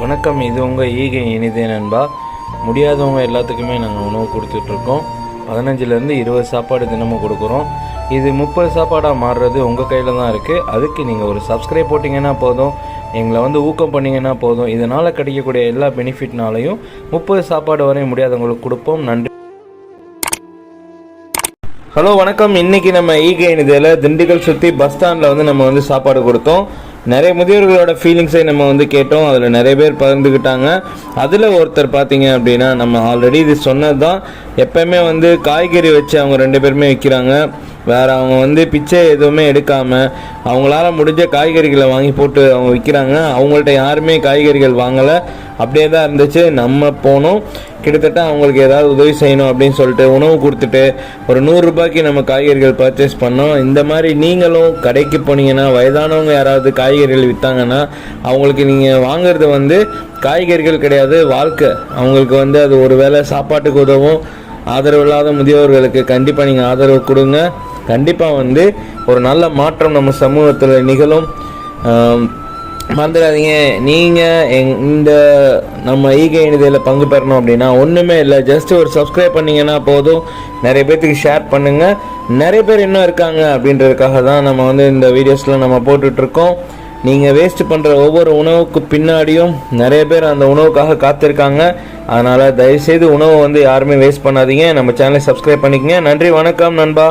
வணக்கம், இது உங்கள் ஈகை இனிதே நண்பா. முடியாதவங்க எல்லாத்துக்குமே நாங்கள் உணவு கொடுத்துட்ருக்கோம். 15லேருந்து 20 சாப்பாடு தினமும் கொடுக்குறோம். இது 30 சாப்பாடாக மாறுறது உங்கள் கையில் தான் இருக்குது. அதுக்கு நீங்கள் ஒரு சப்ஸ்கிரைப் போட்டிங்கன்னா போதும், எங்களை ஊக்கம் பண்ணிங்கன்னா போதும். இதனால் கிடைக்கக்கூடிய எல்லா பெனிஃபிட்னாலையும் 30 சாப்பாடு வரையும் முடியாதவங்களுக்கு கொடுப்போம். நன்றி. ஹலோ வணக்கம். இன்றைக்கி நம்ம ஈகை இனிதில் திண்டுக்கல் சுற்றி பஸ் ஸ்டாண்டில் நம்ம சாப்பாடு கொடுத்தோம். நிறைய முதியோர்களோட ஃபீலிங்ஸை நம்ம கேட்டோம். அதில் நிறைய பேர் பகிர்ந்துக்கிட்டாங்க. அதில் ஒருத்தர் பார்த்தீங்க அப்படின்னா, நம்ம ஆல்ரெடி இது சொன்னது தான், எப்போயுமே காய்கறி வச்சு அவங்க 2 பேருமே விற்கிறாங்க. வேறு அவங்க பிச்சை எதுவுமே எடுக்காமல் அவங்களால முடிஞ்ச காய்கறிகளை வாங்கி போட்டு அவங்க விற்கிறாங்க. அவங்கள்ட்ட யாருமே காய்கறிகள் வாங்கலை, அப்படியே தான் இருந்துச்சு. நம்ம போனோம், கிட்டத்தட்ட அவங்களுக்கு ஏதாவது உதவி செய்யணும் அப்படின்னு சொல்லிட்டு உணவு கொடுத்துட்டு ஒரு 100 ரூபாய்க்கு நம்ம காய்கறிகள் பர்ச்சேஸ் பண்ணோம். இந்த மாதிரி நீங்களும் கடைக்கு போனீங்கன்னா, வயதானவங்க யாராவது காய்கறிகள் விற்றாங்கன்னா அவங்களுக்கு நீங்கள் வாங்குறது காய்கறிகள் கிடையாது, வாழ்க்கை. அவங்களுக்கு அது ஒரு வேளை சாப்பாட்டுக்கு உதவும். ஆதரவு இல்லாத முதியோர்களுக்கு கண்டிப்பாக நீங்கள் ஆதரவு கொடுங்க. கண்டிப்பாக ஒரு நல்ல மாற்றம் நம்ம சமூகத்தில் நிகழும். மறந்துடாதீங்க, நீங்கள் இந்த நம்ம ஈகை இனிதில் பங்கு பெறணும் அப்படின்னா ஒன்றுமே இல்லை, ஜஸ்ட் ஒரு சப்ஸ்கிரைப் பண்ணிங்கன்னா போதும். நிறைய பேர்த்துக்கு ஷேர் பண்ணுங்கள். நிறைய பேர் இன்னும் இருக்காங்க அப்படின்றதுக்காக தான் நம்ம இந்த வீடியோஸில் நம்ம போட்டுட்ருக்கோம். நீங்கள் வேஸ்ட் பண்ணுற ஒவ்வொரு உணவுக்கு பின்னாடியும் நிறைய பேர் அந்த உணவுக்காக காத்திருக்காங்க. அதனால் தயவுசெய்து உணவை யாருமே வேஸ்ட் பண்ணாதீங்க. நம்ம சேனலை சப்ஸ்கிரைப் பண்ணிக்கங்க. நன்றி, வணக்கம் நண்பா.